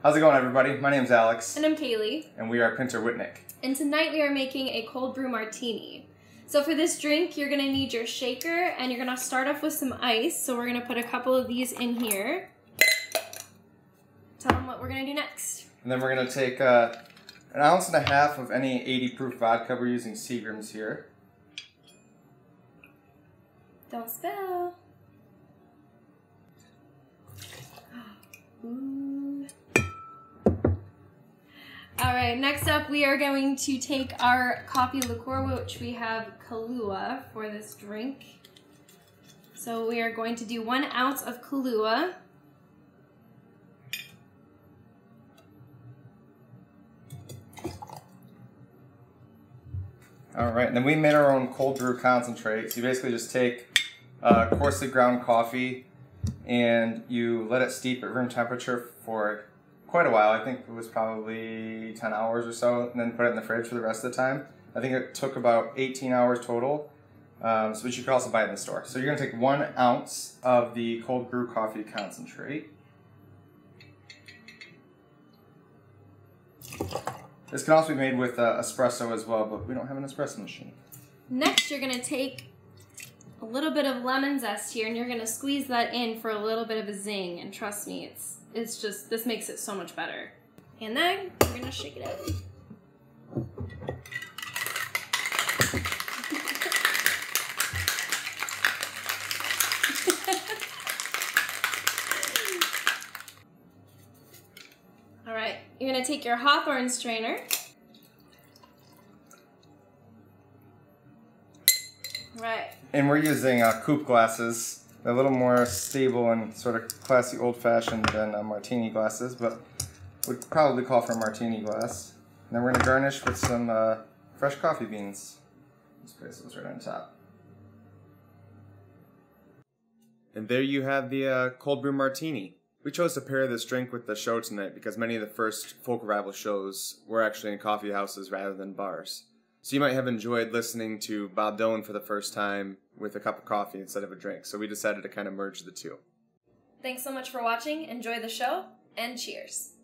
How's it going, everybody? My name's Alex. And I'm Kaylee. And we are Pinter Whitnick. And tonight we are making a cold brew martini. So for this drink, you're gonna need your shaker and you're gonna start off with some ice. So we're gonna put a couple of these in here. Tell them what we're gonna do next. And then we're gonna take 1.5 ounces of any 80 proof vodka. We're using Seagram's here. Don't spill. Ooh. Alright, next up we are going to take our coffee liqueur, which we have Kahlua for this drink. So we are going to do 1 ounce of Kahlua. Alright, and then we made our own cold brew concentrate. So you basically just take coarsely ground coffee and you let it steep at room temperature for quite a while. I think it was probably 10 hours or so, and then put it in the fridge for the rest of the time. I think it took about 18 hours total, but you could also buy it in the store. So you're going to take 1 ounce of the cold brew coffee concentrate. This can also be made with espresso as well, but we don't have an espresso machine. Next, you're going to take a little bit of lemon zest here, and you're going to squeeze that in for a little bit of a zing. And trust me, it's just, this makes it so much better. And then we're going to shake it out. All right, you're going to take your Hawthorne strainer. Right. And we're using coupe glasses. They're a little more stable and sort of classy old-fashioned than martini glasses, but would probably call for a martini glass. And then we're going to garnish with some fresh coffee beans. Let's place those right on top. And there you have the cold brew martini. We chose to pair this drink with the show tonight because many of the first folk revival shows were actually in coffee houses rather than bars. So you might have enjoyed listening to Bob Dylan for the first time with a cup of coffee instead of a drink. So we decided to kind of merge the two. Thanks so much for watching. Enjoy the show, and cheers.